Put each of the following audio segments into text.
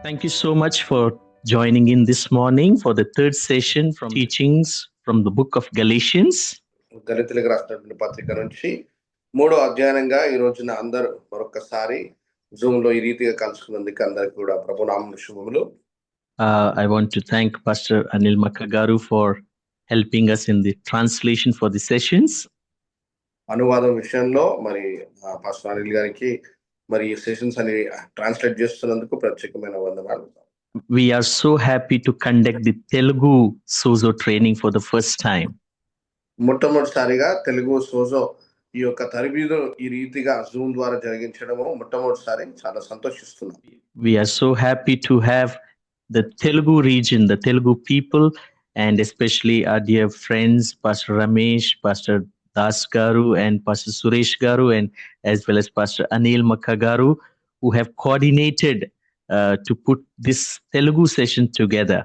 Thank you so much for joining in this morning for the third session from teachings from the book of Galatians. దళితులకు రాసినటువంటి పత్రిక నుంచి మూడో అధ్యయనంగా ఈ రోజున అందరూ మరొకసారి జూమ్ లో ఈ రీతిగా కలుసుకున్నందుకు అందరికి కూడా ప్రభునామమున శుభములు. I want to thank Pastor Anil Makagaru for helping us in the translation for the sessions. అనువాదం విషయంలో మరి పాస్టర్ అనిల్ గారికి మరి ఈ సెషన్స్ అని ట్రాన్స్లేట్ చేస్తున్నందుకు ప్రత్యేకమైన వందనాలు. We are so happy to conduct the Telugu Sozo training for the first time. మొట్టమొదటిసారిగా తెలుగు సోజో ఈ యొక్క తరబీదు ఈ రీతిగా జూమ్ ద్వారా జరిగించడము మొట్టమొదటిసారి చాలా సంతోషిస్తున్నాం. We are so happy to have the Telugu region, the Telugu people, and especially our dear friends, Pastor Ramesh, Pastor Das Garu, and Pastor Suresh Garu, and as well as Pastor Anil Makagaru, who have coordinated to put this Telugu session together.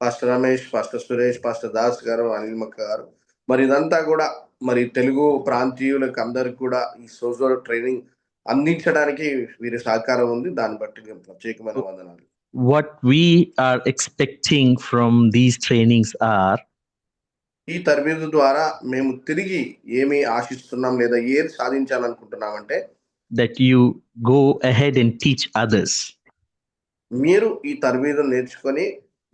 Pastor Ramesh, pastor Suresh, pastor Das గారు, అనిల్ మక్క గారు, మరి ఇదంతా కూడా మరి తెలుగు ప్రాంతీయులకు అందరికి కూడా ఈ సోజో ట్రైనింగ్ అందించడానికి వీరి సహకారం ఉంది. దాన్ని బట్టి మేము ప్రత్యేకమైన వందనాలు. What we are expecting from these trainings are ఈ తరబీదు ద్వారా మేము తిరిగి ఏమి ఆశిస్తున్నాం లేదా ఏది సాధించాలనుకుంటున్నామంటే that you go ahead and teach others. మీరు ఈ తరబీదు నేర్చుకొని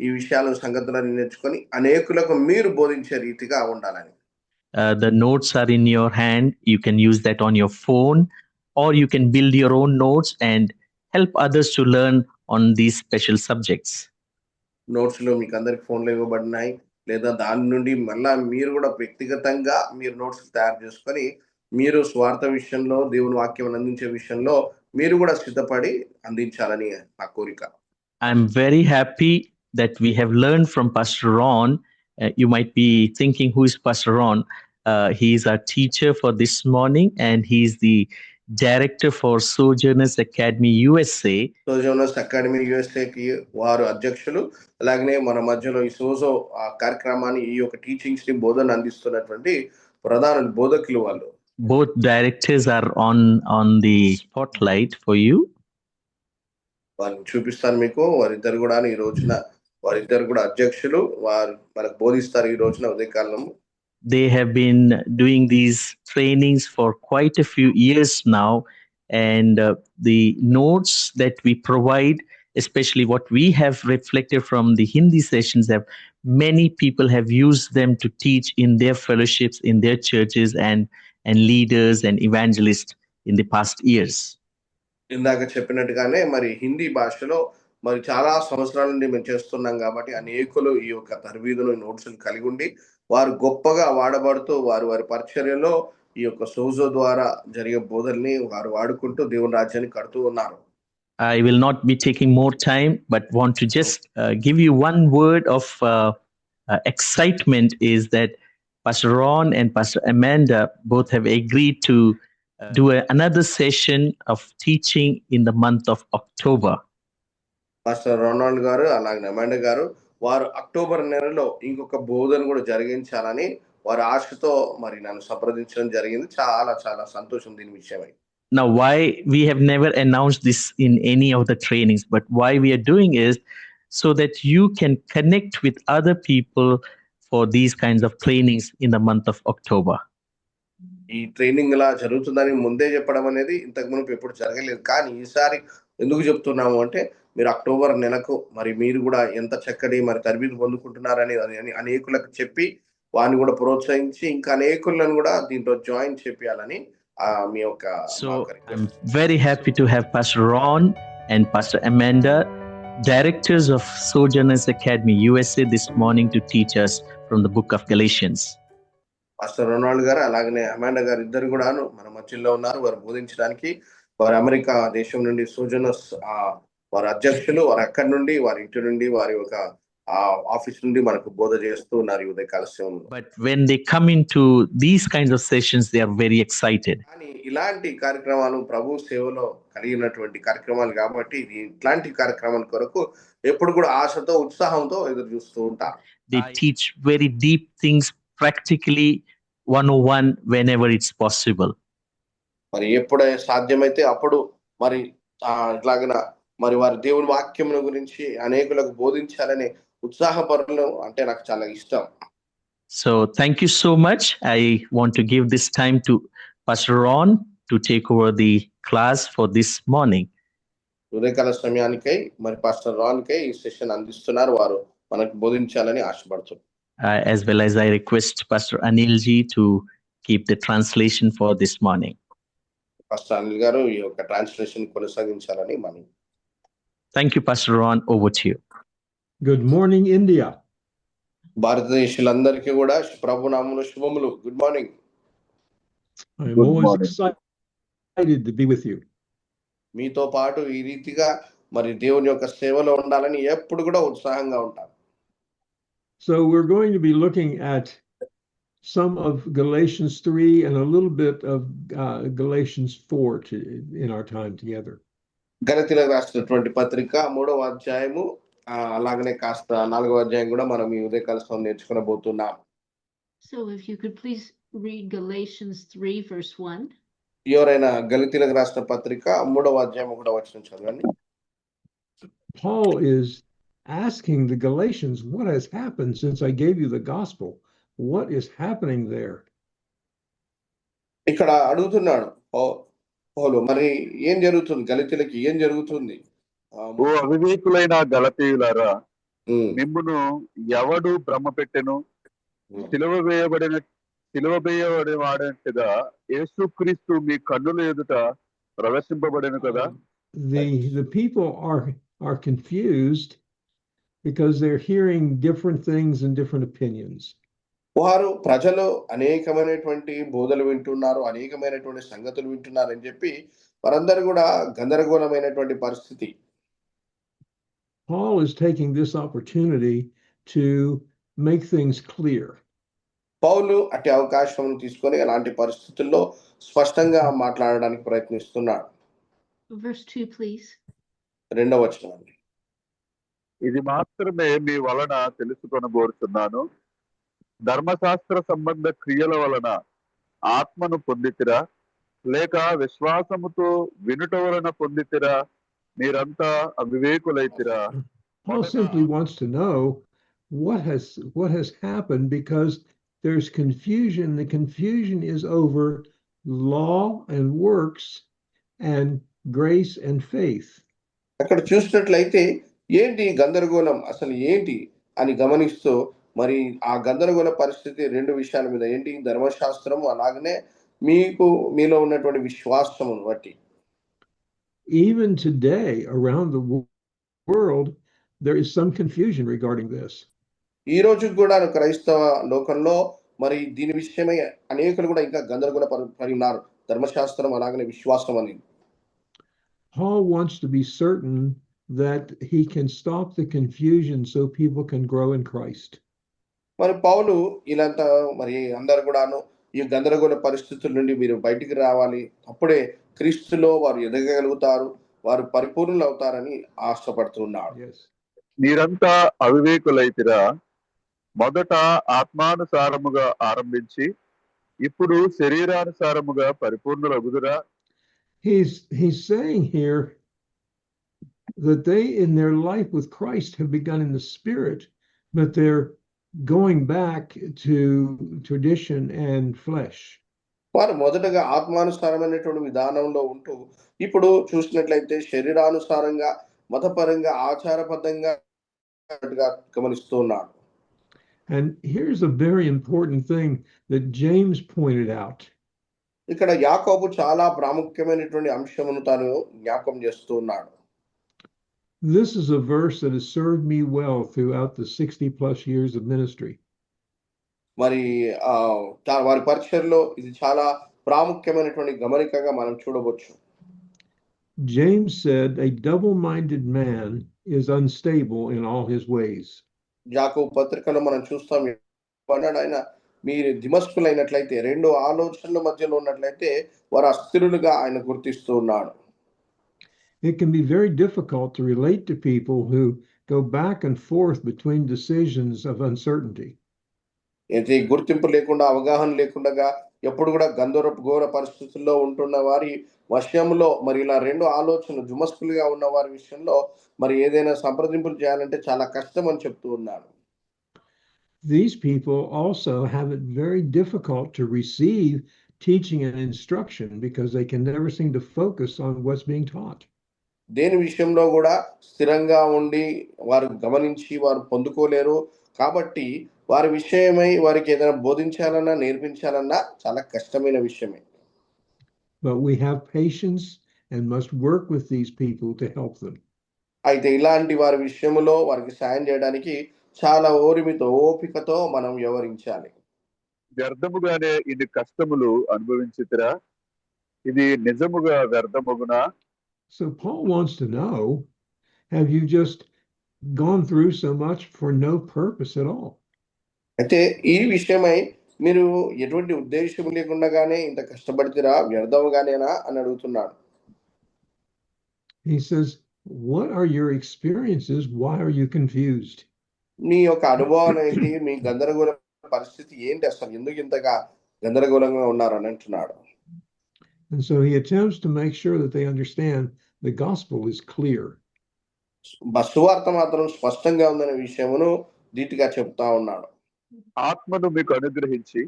ఈ విషయాలను సంగతులను నేర్చుకొని అనేకులకు మీరు బోధించే రీతిగా ఉండాలని. The notes are in your hand. You can use that on your phone, or you can build your own notes and help others to learn on these special subjects. నోట్స్లో మీకు అందరికి ఫోన్లో ఇవ్వబడినాయి, లేదా దాని నుండి మళ్ళా మీరు కూడా వ్యక్తిగతంగా మీరు నోట్స్ తయారు చేసుకొని మీరు స్వార్థ విషయంలో దేవుని వాక్యం అందించే విషయంలో మీరు కూడా సిద్ధపడి అందించాలని నా కోరిక. I'm very happy that we have learned from Pastor Ron. You might be thinking, who is Pastor Ron? He is our teacher for this morning, and he is the director for Sojourners Academy USA. Sojourners Academy యుఎస్ఏకి వారు అధ్యక్షులు. అలాగనే మన మధ్యలో ఈ Sozo కార్యక్రమాన్ని ఈ యొక్క టీచింగ్స్ ని బోధన అందిస్తున్నటువంటి ప్రధాన బోధకులు వాళ్ళు. Both directors are on the spotlight for you. వారిని చూపిస్తాను మీకు. వారిద్దరు కూడా ఈ రోజున వారిద్దరు కూడా అధ్యక్షులు. వారు మనకు బోధిస్తారు ఈ రోజున ఉదయకాలం. They have been doing these trainings for quite a few years now, and the notes that we provide, especially what we have reflected from the Hindi sessions, have many people have used them to teach in their fellowships, in their churches, and leaders and evangelists in the past years. ఇందాక చెప్పినట్టుగానే మరి హిందీ భాషలో మరి చాలా సంవత్సరాల నుండి మేము చేస్తున్నాం కాబట్టి అనేకులు ఈ యొక్క తరబీదును నోట్స్ కలిగి ఉండి వారు గొప్పగా వాడబడుతూ వారి పరిచర్యలో ఈ యొక్క సోజో ద్వారా జరిగే బోధల్ని వారు వాడుకుంటూ దేవుని రాజ్యాన్ని కడుతూ ఉన్నారు. I will not be taking more time, but want to just give you one word of excitement is that Pastor Ron and Pastor Amanda both have agreed to do another session of teaching in the month of October. Pastor Ronald గారు అలాగే అమాండా గారు వారు October నెలలో ఇంకొక బోధన కూడా జరిగించాలని వారి ఆశతో మరి నన్ను సంప్రదించడం జరిగింది. చాలా చాలా సంతోషం దీని విషయమై. Now, why we have never announced this in any of the trainings, but why we are doing is so that you can connect with other people for these kinds of trainings in the month of October. ఈ training ఇలా జరుగుతుందని ముందే చెప్పడం అనేది ఇంతకు మునుపు ఎప్పుడు జరగలేదు. కానీ ఈసారి ఎందుకు చెప్తున్నాము అంటే మీరు అక్టోబర్ నెలకు మరి మీరు కూడా ఎంత చక్కటి మరి తరబీదు పొందుకుంటున్నారని అనేకులకు చెప్పి వారిని కూడా ప్రోత్సహించి ఇంకా అనేకులను కూడా దీంట్లో జాయిన్ చేయాలని మీ యొక్క. So I'm very happy to have Pastor Ron and Pastor Amanda, directors of Sojourners Academy USA, this morning to teach us from the book of Galatians. Pastor Ronald గారు అలాగనే అమాండా గారు ఇద్దరు కూడాను మన మధ్యలో ఉన్నారు. వారు బోధించడానికి వారు అమెరికా దేశం నుండి సోజోనర్స్ వారి అధ్యక్షులు. వారు అక్కడి నుండి వారి ఇంటి నుండి వారి ఒక ఆఫీస్ నుండి మనకు బోధ చేస్తూ ఉన్నారు ఈ ఉదయ కాలశంలో. But when they come into these kinds of sessions, they are very excited. కానీ ఇలాంటి కార్యక్రమాలు ప్రభు సేవలో కలిగినటువంటి కార్యక్రమాలు కాబట్టి ఇట్లాంటి కార్యక్రమాల కొరకు ఎప్పుడు కూడా ఆశతో ఉత్సాహంతో ఎదురు చూస్తూ ఉంటారు. They teach very deep things practically 101 whenever it's possible. మరి ఎప్పుడే సాధ్యమైతే అప్పుడు మరి ఇట్లాగన మరి వారు దేవుని వాక్యమును గురించి అనేకులకు బోధించాలనే ఉత్సాహపరులు అంటే నాకు చాలా ఇష్టం. So thank you so much. I want to give this time to Pastor Ron to take over the class for this morning. ఉదయకాల సమయానికై మరి పాస్టర్ రాన్కై ఈ సెషన్ అందిస్తున్నారు. వారు మనకు బోధించాలని ఆశపడుతున్నారు. As well as I request Pastor Anilji to keep the translation for this morning. Pastor Anil గారు ఈ యొక్క translation కొనసాగించాలని మనం. Thank you, Pastor Ron. Over to you. Good morning, India. భారతదేశీయులందరికీ కూడా ప్రభు నామములో శుభములు. Good morning. I'm always excited to be with you. మీతో పాటు ఈ రీతిగా మరి దేవుని యొక్క సేవలో ఉండాలని ఎప్పుడు కూడా ఉత్సాహంగా ఉంటాను. So we're going to be looking at some of Galatians 3 and a little bit of Galatians 4 in our time together. గలతీయులకు రాసినటువంటి పత్రిక 3వ అధ్యాయము అలాగనే కాస్త 4వ అధ్యాయం కూడా మనం ఈ ఉదయకాల సమయం నేర్చుకోబోతున్నాం. So if you could please read Galatians 3 verse 1. ఎవరైనా గలతీయులకు రాసిన పత్రిక 3వ అధ్యాయం 1వ వచనం చదవండి. Paul is asking the Galatians, what has happened since I gave you the gospel? What is happening there? ఇక్కడ అడుగుతున్నాడు పౌలు, మరి ఏం జరుగుతుంది, గలతీయులకి ఏం జరుగుతుంది? ఓ అవివేకులైన గలతీయులారా, మిమ్మును ఎవడు భ్రమ పెట్టెను? సిలువ వేయబడిన వాడంటగా యేసుక్రీస్తు మీ కన్నుల ఎదుట ప్రదర్శింపబడెను కదా. The people are confused because they're hearing different things and different opinions. వారు ప్రజలు అనేకమైనటువంటి బోధలు వింటున్నారు, అనేకమైనటువంటి సంగతులు వింటున్నారు అని చెప్పి వారందరూ కూడా గందరగోళమైనటువంటి పరిస్థితి. Paul is taking this opportunity to make things clear. పౌలు అట్టి అవకాశం తీసుకొని అలాంటి పరిస్థితుల్లో స్పష్టంగా మాట్లాడడానికి ప్రయత్నిస్తున్నాడు. Verse 2 please. 2వ వచనం. ఇది మాత్రమే మీ వలన తెలుసుకొనబోతున్నాను, ధర్మశాస్త్ర సంబంధ క్రియల వలన ఆత్మను పొందితిరా, లేక విశ్వాసముతో వినుట వలన పొందితిరా? మీరంతా అవివేకులైతిరా. Paul simply wants to know what has happened because there's confusion. The confusion is over law and works and grace and faith. అక్కడ చూసినట్లయితే ఏంటి గందరగోళం, అసలు ఏంటి అని గమనిస్తూ మరి ఆ గందరగోళ పరిస్థితి 2 విషయాల మీద, ఏంటి ధర్మశాస్త్రం అలాగనే మీలో ఉన్నటువంటి విశ్వాసమును బట్టి. Even today around the world there is some confusion regarding this. ఈ రోజు కూడా క్రైస్తవ లోకంలో మరి దీని విషయమై అనేకులు కూడా ఇంకా గందరగోళ పడి ఉన్నారు, ధర్మశాస్త్రం అలాగనే విశ్వాసం అని. Paul wants to be certain that he can stop the confusion so people can grow in Christ. మరి పౌలు ఇలాంతా మరి అందరు కూడాను ఈ గందరగోళ పరిస్థితుల నుండి మీరు బయటికి రావాలి, అప్పుడే క్రీస్తులో వారు ఎదగగలుగుతారు, వారు పరిపూర్ణులు అవుతారని ఆశపడుతున్నాడు. మీరంతా అవివేకులైతిరా, మొదట ఆత్మానుసారముగా ఆరంభించి ఇప్పుడు శరీరానుసారముగా పరిపూర్ణులగుదురా. He's saying here that they in their life with Christ have begun in the spirit, but they're going back to tradition and flesh. వారు మొదటగా ఆత్మానుసారమైనటువంటి విధానంలో ఉంటూ ఇప్పుడు చూసినట్లయితే శరీరానుసారంగా మతపరంగా ఆచారబద్ధంగా గమనిస్తూ ఉన్నాడు. And here's a very important thing that James pointed out. ఇక్కడ యాకోబు చాలా ప్రాముఖ్యమైనటువంటి అంశమును తాను జ్ఞాపకం చేస్తూ ఉన్నాడు. This is a verse that has served me well throughout the 60 plus years of ministry. మరి వారి పరిచర్లో ఇది చాలా ప్రాముఖ్యమైనటువంటి గమనికగా మనం చూడవచ్చు. James said a double-minded man is unstable in all his ways. యాకోబు పత్రికలో మనం చూస్తాం, ఆయన మీరు దిమస్కులైనట్లయితే 2 ఆలోచనల మధ్యలో ఉన్నట్లయితే వారు అస్థిరులుగా ఆయన గుర్తిస్తూ ఉన్నాడు. It can be very difficult to relate to people who go back and forth between decisions of uncertainty. గుర్తింపు లేకుండా అవగాహన లేకుండా ఎప్పుడు కూడా ఘోర పరిస్థితుల్లో ఉంటున్న వారి విషయంలో మరి ఇలా 2 ఆలోచనలు జుమస్కులుగా ఉన్న వారి విషయంలో మరి ఏదైనా సంప్రదింపులు చేయాలంటే చాలా కష్టం అని చెప్తూ ఉన్నాను. These people also have it very difficult to receive teaching and instruction because they can never seem to focus on what's being taught. దేని విషయంలో గూడా స్థిరంగా ఉండి వారు గమనించి వారు పొందుకోలేరు. కాబట్టి వారి విషయమై వారికి ఏదైనా బోధించాలన్నా, నేర్పించాలన్నా చాలా కష్టమైన విషయమే. But we have patience and must work with these people to help them. అయితే ఇలాంటి వారి విషయములో వారికి సాయం చేయడానికి చాలా ఓర్మితో, ఓపికతో మనం వ్యవహరించాలి. వ్యర్థముగానే ఇన్ని కష్టములు అనుభవించితిరా, ఇది నిజముగా వ్యర్థమగునా? So Paul wants to know, have you just gone through so much for no purpose at all? అయితే ఈ విషయమై మీరు ఎటువంటి ఉద్దేశ్యం లేకుండానే ఇంత కష్టపడితిరా, వ్యర్థముగానేనా అని అడుగుతున్నాడు. He says, what are your experiences? Why are you confused? మీ యొక్క అనుభవం ఏంటి? మీ గందరగోళ పరిస్థితి ఏంటి అసలు? ఎందుకు ఇంతగా గందరగోళంగా ఉన్నారు అని అంటున్నాడు. And so he attempts to make sure that they understand the gospel is clear. సువార్త మాత్రం స్పష్టంగా ఉందనే విషయమును ధీటుగా చెప్తా ఉన్నాడు. ఆత్మను మీకు అనుగ్రహించి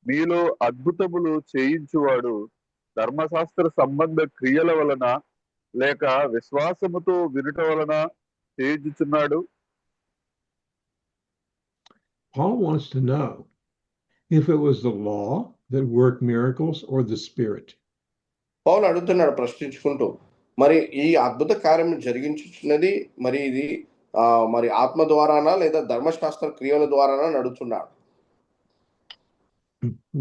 మీలో అద్భుతములు చేయించువాడు ధర్మశాస్త్ర సంబంధ క్రియల వలన లేక విశ్వాసముతో వినుట వలన చేయించుచున్నాడు? Paul wants to know if it was the law that worked miracles or the Spirit. పౌలు అడుగుతున్నాడు ప్రశ్నించుకుంటూ, మరి ఈ అద్భుత కార్యం జరిగించుచున్నది మరి ఇది మరి ఆత్మ ద్వారానా లేదా ధర్మశాస్త్ర క్రియల ద్వారానా అని అడుగుతున్నాడు.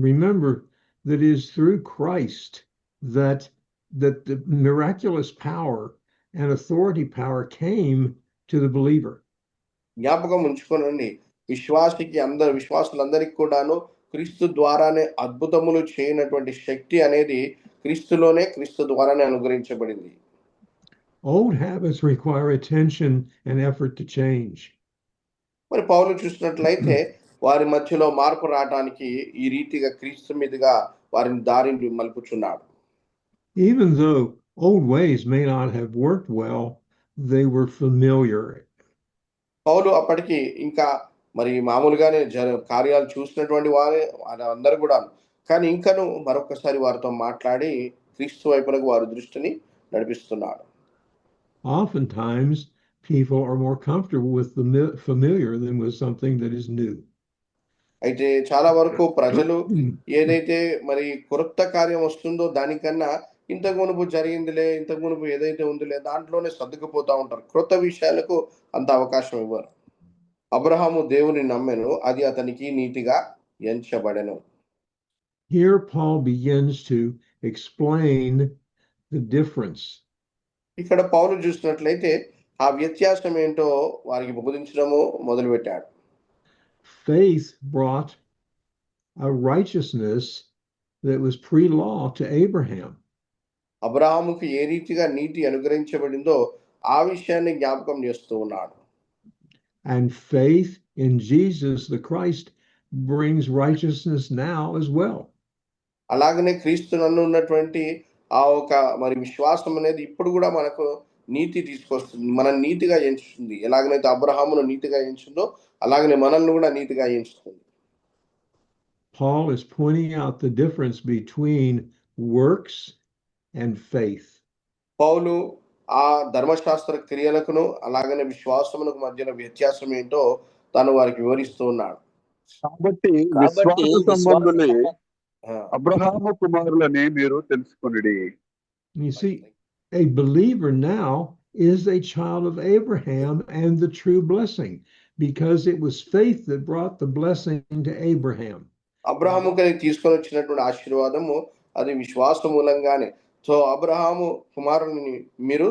Remember that it is through Christ that the miraculous power and authority power came to the believer. జ్ఞాపకం ఉంచుకోనండి, విశ్వాసులందరికీ కూడాను క్రీస్తు ద్వారానే అద్భుతములు చేయనటువంటి శక్తి అనేది క్రీస్తు ద్వారానే అనుగ్రహించబడింది. Old habits require attention and effort to change. మరి పౌలు చూసినట్లయితే వారి మధ్యలో మార్పు రావడానికి ఈ రీతిగా క్రీస్తు మీదుగా వారిని దారిని మలుపుచున్నాడు. Even though old ways may not have worked well, they were familiar. పౌలు అప్పటికి ఇంకా మరి మామూలుగానే కార్యాలు చూసినటువంటి వారే అందరూ కూడా, కానీ ఇంకను మరొకసారి వారితో మాట్లాడి క్రీస్తు వైపునకు వారి దృష్టిని నడిపిస్తున్నాడు. Oftentimes, people are more comfortable with the familiar than with something that is new. అయితే చాలా వరకు ప్రజలు ఏదైతే మరి కొత్త కార్యం వస్తుందో దానికన్నా ఇంతకు మునుపు జరిగిందిలే, ఇంతకు మునుపు ఏదైతే ఉందిలే దాంట్లోనే సర్దుకుపోతా ఉంటారు. క్రొత్త విషయాలకు అంత అవకాశం ఇవ్వరు. అబ్రహాము దేవుని నమ్మెను, అది అతనికి నీతిగా ఎంచబడెను. Here Paul begins to explain the difference. ఇక్కడ పౌలు చూసినట్లయితే ఆ వ్యత్యాసం ఏంటో వారికి బోధించడము మొదలుపెట్టాడు. Faith brought a righteousness that was pre-law to Abraham. అబ్రహాముకు ఏ రీతిగా నీతి అనుగ్రహించబడిందో ఆ విషయాన్ని జ్ఞాపకం చేస్తూ ఉన్నాడు. And faith in Jesus the Christ brings righteousness now as well. అలాగనే క్రీస్తు నందు ఉన్నటువంటి ఆ ఒక మరి విశ్వాసం అనేది ఇప్పుడు కూడా మనకు నీతి తీసుకొస్తుంది, మనం నీతిగా ఎంచుతుంది. ఎలాగనైతే అబ్రహామును నీతిగా ఎంచుందో అలాగనే మనల్ని కూడా నీతిగా ఎంచుతుంది. Paul is pointing out the difference between works and faith. పౌలు ఆ ధర్మశాస్త్ర క్రియలకును అలాగనే విశ్వాసమునకు మధ్యన వ్యత్యాసం ఏంటో తాను వారికి వివరిస్తూ ఉన్నాడు. కాబట్టి విశ్వాస సంబంధులే అబ్రహాము కుమారులని మీరు తెలుసుకొనిడి. You see, a believer now is a child of Abraham and the true blessing, because it was faith that brought the blessing to Abraham. Abraham కలిగి తీసుకొని వచ్చినటువంటి ఆశీర్వాదము అది విశ్వాస మూలంగానే. సో అబ్రహాము కుమారుని మీరు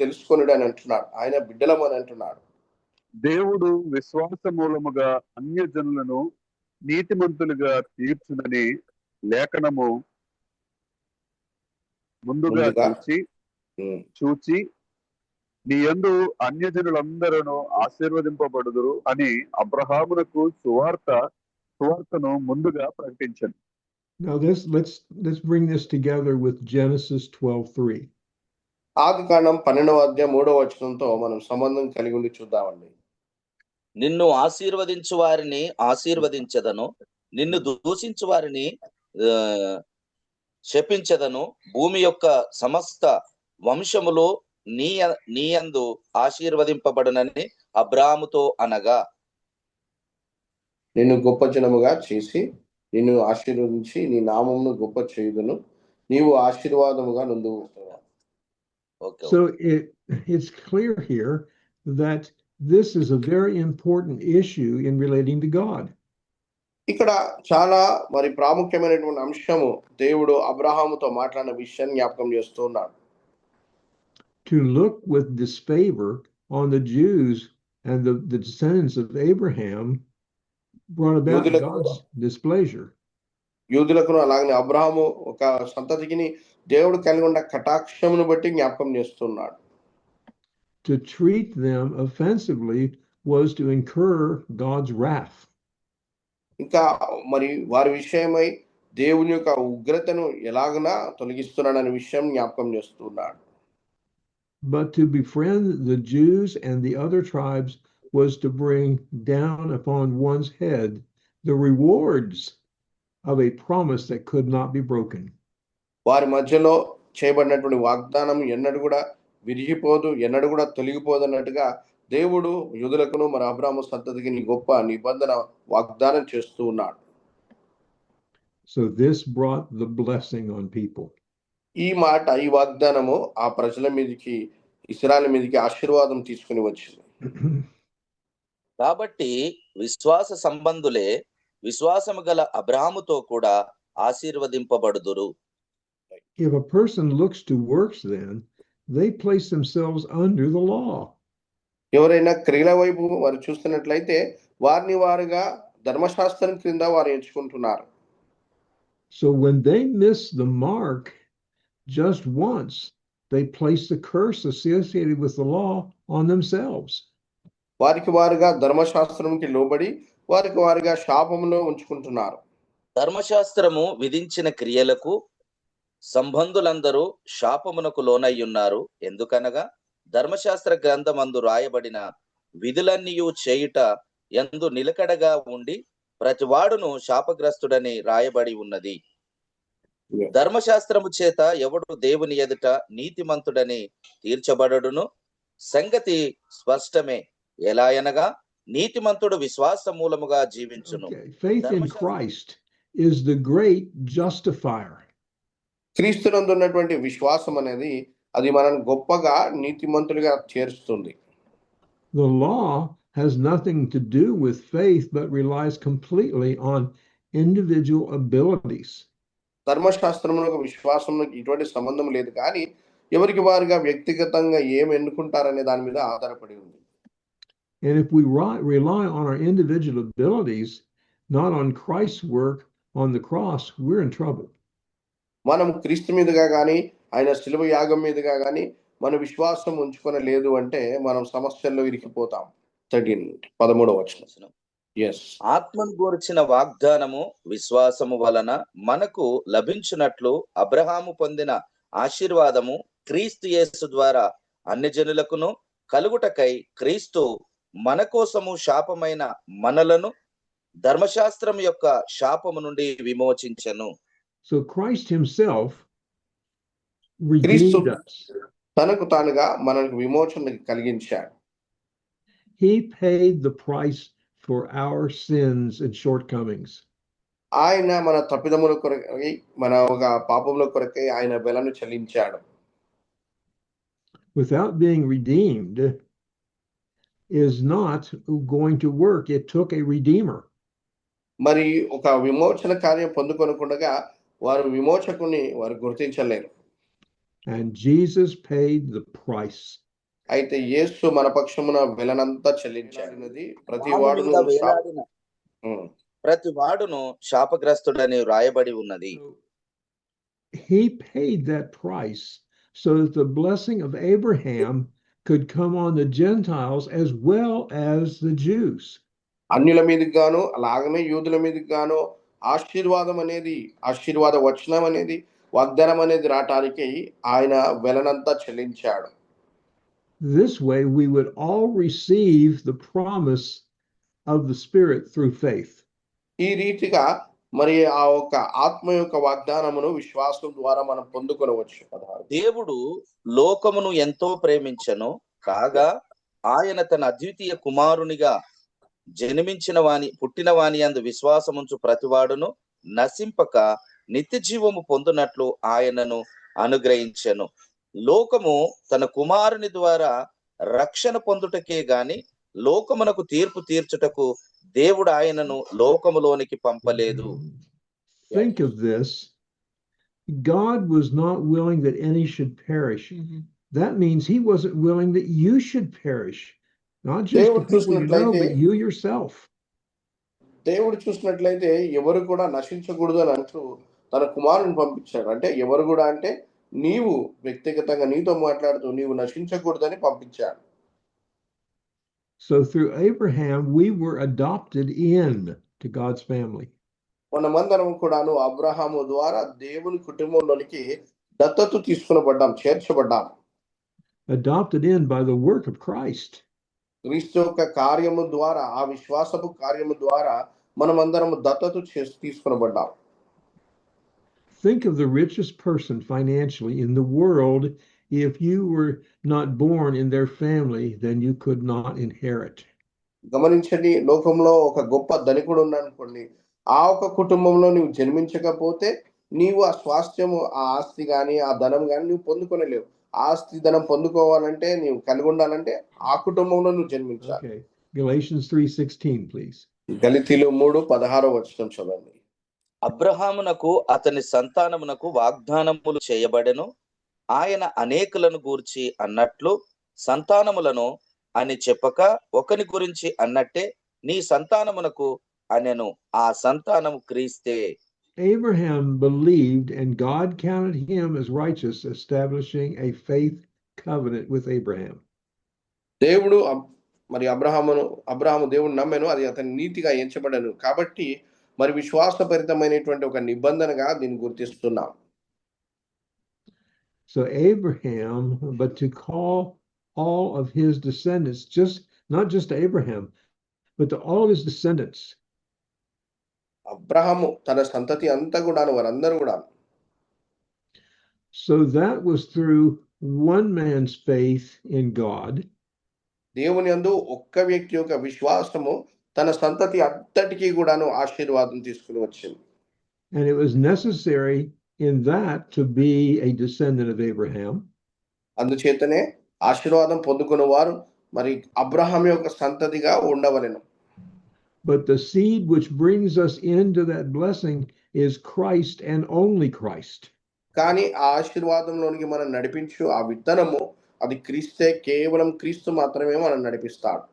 తెలుసుకొనుడు అని అంటున్నాడు, ఆయన బిడ్డలం అని అంటున్నాడు. దేవుడు విశ్వాస మూలముగా అన్యజనులను నీతిమంతులుగా తీర్చునని లేఖనము ముందుగా చూచి నీ యందు అన్యజనులందరూ ఆశీర్వదింపబడుదురు అని అబ్రహామునకు సువార్తను ముందుగా ప్రకటించను. Now let's bring this together with Genesis 12:3. ఆదికాండం 12వ అధ్యాయం 3వ వచనంతో మనం సంబంధం కలిగి ఉండి చూద్దామండి. నిన్ను ఆశీర్వదించు వారిని ఆశీర్వదించదను, నిన్ను దూషించు వారిని శపించదను. భూమి యొక్క సమస్త వంశములు నీయందు ఆశీర్వదింపబడునని అబ్రాహాముతో అనగా, నిన్ను గొప్ప జనముగా చేసి నిన్ను ఆశీర్వదించి నీ నామమును గొప్ప చేయుదును, నీవు ఆశీర్వాదముగా నుందువు. So it's clear here that this is a very important issue in relating to God. ఇక్కడ చాలా మరి ప్రాముఖ్యమైనటువంటి అంశము దేవుడు అబ్రహాముతో మాట్లాడిన విషయాన్ని జ్ఞాపకం చేస్తూ ఉన్నాడు. To look with disfavor on the Jews and the descendants of Abraham brought about God's displeasure. యూదులకును అలాగనే అబ్రహాము ఒక సంతతికి దేవుడు కలిగి ఉన్న కటాక్షమును బట్టి జ్ఞాపకం చేస్తున్నాడు. To treat them offensively was to incur God's wrath. ఇంకా మరి వారి విషయమై దేవుని యొక్క ఉగ్రతను ఎలాగనా తొలగిస్తున్నాడనే విషయం జ్ఞాపకం చేస్తున్నాడు. But to befriend the Jews and the other tribes was to bring down upon one's head the rewards of a promise that could not be broken. వారి మధ్యలో చేయబడినటువంటి వాగ్దానం ఎన్నడూ కూడా విరిగిపోదు, ఎన్నడూ కూడా తొలగిపోదు అన్నట్టుగా దేవుడు యూదులకును మరి అబ్రాహాము సంతతికి గొప్ప నిబంధన వాగ్దానం చేస్తూ ఉన్నాడు. So this brought the blessing on people. ఈ మాట, ఈ వాగ్దానము ఆ ప్రజల మీదకి, ఇశ్రాయేలు మీదకి ఆశీర్వాదం తీసుకుని వచ్చింది. కాబట్టి విశ్వాస సంబంధులే విశ్వాసము గల అబ్రాహాముతో కూడా ఆశీర్వదింపబడుదురు. If a person looks to works, then they place themselves under the law. ఎవరైనా క్రియల వైపు వారు చూస్తున్నట్లయితే వారిని వారుగా ధర్మశాస్త్రం క్రింద వారు ఎంచుకుంటున్నారు. So when they miss the mark just once, they place the curse associated with the law on themselves. వారికి వారుగా ధర్మశాస్త్రంకి లోబడి వారికి వారుగా శాపములో ఉంచుకుంటున్నారు. ధర్మశాస్త్రము విధించిన క్రియలకు సంబంధులందరూ శాపమునకు లోనయ్యున్నారు. ఎందుకనగా ధర్మశాస్త్ర గ్రంథమందు రాయబడిన విధులన్నీయు చేయుట యందు నిలకడగా ఉండి ప్రతివాడును శాపగ్రస్తుడని రాయబడి ఉన్నది. ధర్మశాస్త్రము చేత ఎవడు దేవుని ఎదుట నీతిమంతుడని తీర్చబడడును. సంగతి స్పష్టమే, ఎలా అనగా నీతిమంతుడు విశ్వాస మూలముగా జీవించును. Faith in Christ is the great justifier. క్రీస్తునందు ఉన్నటువంటి విశ్వాసం అనేది అది మనల్ని గొప్పగా నీతిమంతులుగా చేరుస్తుంది. The law has nothing to do with faith but relies completely on individual abilities. ధర్మశాస్త్రమునకు విశ్వాసమునకు ఇటువంటి సంబంధం లేదు, కానీ ఎవరికి వారుగా వ్యక్తిగతంగా ఏం ఎన్నుకుంటారనే దాని మీద ఆధారపడి ఉంది. And if we rely on our individual abilities, not on Christ's work on the cross, we're in trouble. మనం క్రీస్తు మీదుగా కానీ ఆయన శిలువ యాగం మీదుగా కానీ మన విశ్వాసం ఉంచుకొని లేదు అంటే మనం సమస్యల్లో ఇరికిపోతాం. 13వ వచనం. ఆత్మను గూర్చిన వాగ్దానము విశ్వాసము వలన మనకు లభించినట్లు అబ్రహాము పొందిన ఆశీర్వాదము క్రీస్తు యేసు ద్వారా అన్యజనులకును కలుగుటకై క్రీస్తు మన కోసము శాపమైన మనలను ధర్మశాస్త్రం యొక్క శాపము నుండి విమోచించెను. So Christ himself redeemed us. తనకు తానుగా మనకు విమోచన కలిగించాడు. He paid the price for our sins and shortcomings. ఆయన మన తప్పిదముల కొరకై, మన ఒక పాపముల కొరకై ఆయన బెలను చెల్లించాడు. Without being redeemed is not going to work. It took a redeemer. మరి ఒక విమోచన కార్యం పొందుకొనకుండా వారు విమోచకుని వారు గుర్తించలేరు. And Jesus paid the price. అయితే యేసు మన పక్షమున వెలనంతా చెల్లించాడు. ప్రతి వాడును శాపగ్రస్తుడని రాయబడి ఉన్నది. He paid that price so that the blessing of Abraham could come on the Gentiles as well as the Jews. అన్యుల మీదకి గాను అలాగనే యూదుల మీదకి గాను ఆశీర్వాదం అనేది, ఆశీర్వాద వచనం అనేది, వాగ్దానం అనేది రావటానికి ఆయన వెలనంతా చెల్లించాడు. This way, we would all receive the promise of the Spirit through faith. ఈ రీతిగా మరి ఆ ఒక ఆత్మ యొక్క వాగ్దానమును విశ్వాసం ద్వారా మనం పొందుకొనవచ్చు. దేవుడు లోకమును ఎంతో ప్రేమించెను, కాగా ఆయన తన అద్వితీయ కుమారునిగా జన్మించిన పుట్టిన వాని యందు విశ్వాసముంచు ప్రతివాడును నశింపక నిత్య జీవము పొందునట్లు ఆయనను అనుగ్రహించెను. లోకము తన కుమారుని ద్వారా రక్షణ పొందుటకే గాని లోకమునకు తీర్పు తీర్చుటకు దేవుడు ఆయనను లోకములోనికి పంపలేదు. Think of this. God was not willing that any should perish. That means he wasn't willing that you should perish. Not just the people you know, but you yourself. దేవుడు చూసినట్లయితే ఎవరు కూడా నశించకూడదు అని అంటూ తన కుమారుని పంపించాడు. అంటే ఎవరు కూడా అంటే నీవు వ్యక్తిగతంగా నీతో మాట్లాడుతూ నీవు నశించకూడదని పంపించాడు. So through Abraham, we were adopted in to God's family. మనమందరం కూడాను అబ్రహాము ద్వారా దేవుని కుటుంబంలోనికి దత్తత తీసుకునబడ్డాం, చేర్చబడ్డాం. Adopted in by the work of Christ. క్రీస్తు యొక్క కార్యము ద్వారా, ఆ విశ్వాసపు కార్యము ద్వారా మనమందరం దత్తత తీసుకునబడ్డాం. Think of the richest person financially in the world. If you were not born in their family, then you could not inherit. గమనించండి, లోకంలో ఒక గొప్ప ధనికుడు ఉన్నాడనుకోండి, ఆ ఒక కుటుంబంలో నువ్వు జన్మించకపోతే నీవు ఆ స్వాస్థ్యము, ఆ ఆస్తి కానీ ఆ ధనం కానీ నువ్వు పొందుకొనలేవు. ఆస్తి ధనం పొందుకోవాలంటే నీవు కలిగి ఉండాలంటే ఆ కుటుంబంలో నువ్వు జన్మించాలి. Okay. Galatians 3:16, please. గలితీలు 3:16 వచనం చదవండి. అబ్రహామునకు అతని సంతానమునకు వాగ్దానములు చేయబడెను. ఆయన అనేకులను గూర్చి అన్నట్లు సంతానములను అని చెప్పక ఒకని గురించి అన్నట్టే నీ సంతానమునకు అనెను. ఆ సంతానము క్రీస్తే. Abraham believed and God counted him as righteous, establishing a faith covenant with Abraham. దేవుడు మరి అబ్రహాము దేవుడు నమ్మెను, అది అతని నీతిగా ఎంచబడను. కాబట్టి మరి విశ్వాసభరితమైనటువంటి ఒక నిబంధనగా దీన్ని గుర్తిస్తున్నాం. So Abraham, but to call all of his descendants, not just Abraham, but to all of his descendants. Abraham తన సంతతి అంతా కూడాను, వారందరూ కూడా. So that was through one man's faith in God. దేవుని యందు ఒక్క వ్యక్తి యొక్క విశ్వాసము తన సంతతి అంతటికీ కూడాను ఆశీర్వాదం తీసుకుని వచ్చింది. And it was necessary in that to be a descendant of Abraham. అందుచేతనే ఆశీర్వాదం పొందుకున్న వారు మరి అబ్రహాం యొక్క సంతతిగా ఉండవలెను. But the seed which brings us into that blessing is Christ and only Christ. కానీ ఆ ఆశీర్వాదంలోనికి మనం నడిపించు ఆ విత్తనము అది క్రీస్తే, కేవలం క్రీస్తు మాత్రమే మనం నడిపిస్తాడు.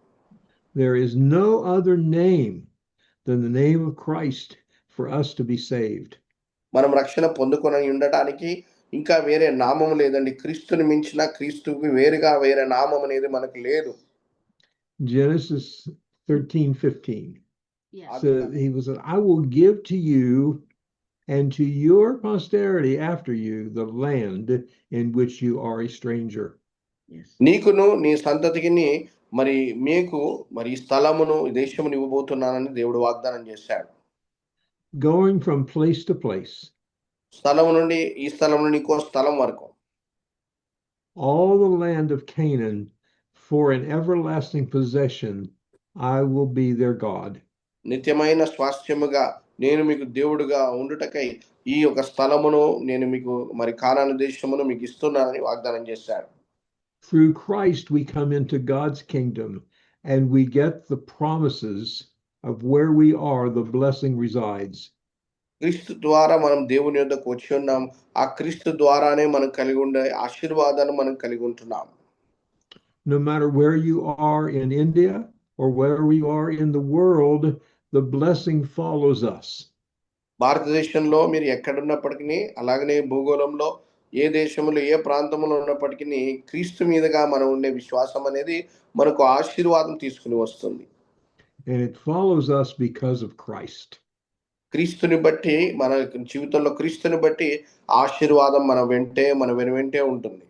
There is no other name than the name of Christ for us to be saved. మనం రక్షణ పొందుకొని ఉండటానికి ఇంకా వేరే నామం లేదండి. క్రీస్తుని మించిన, క్రీస్తుకి వేరుగా వేరే నామం అనేది మనకు లేదు. Genesis 13:15. Yes. So he was, I will give to you and to your posterity after you the land in which you are a stranger. Yes. నీకును నీ సంతతికి మరి మీకు మరి ఈ స్థలమును, ఈ దేశమును ఇవ్వబోతున్నానని దేవుడు వాగ్దానం చేశాడు. Going from place to place. స్థలం నుండి ఈ స్థలం నుండి ఇంకో స్థలం వరకు. All the land of Canaan for an everlasting possession, I will be their God. నిత్యమైన స్వాస్థ్యముగా నేను మీకు దేవుడుగా ఉండుటకై ఈ యొక్క స్థలమును నేను మీకు మరి కానాను దేశమును మీకు ఇస్తున్నానని వాగ్దానం చేశాడు. Through Christ we come into God's kingdom and we get the promises of where we are, the blessing resides. క్రీస్తు ద్వారా మనం దేవుని యొద్దకు వచ్చి ఉన్నాం. ఆ క్రీస్తు ద్వారానే మనం కలిగి ఉండే ఆశీర్వాదాన్ని మనం కలిగి ఉంటున్నాం. No matter where you are in India or where we are in the world, the blessing follows us. భారతదేశంలో మీరు ఎక్కడున్నప్పటికీ, అలాగనే భూగోళంలో ఏ దేశంలో ఏ ప్రాంతంలో ఉన్నప్పటికీ క్రీస్తు మీదుగా మనం ఉండే విశ్వాసం అనేది మనకు ఆశీర్వాదం తీసుకుని వస్తుంది. And it follows us because of Christ. క్రీస్తుని బట్టి మన జీవితంలో క్రీస్తుని బట్టి ఆశీర్వాదం మన వెంటే ఉంటుంది.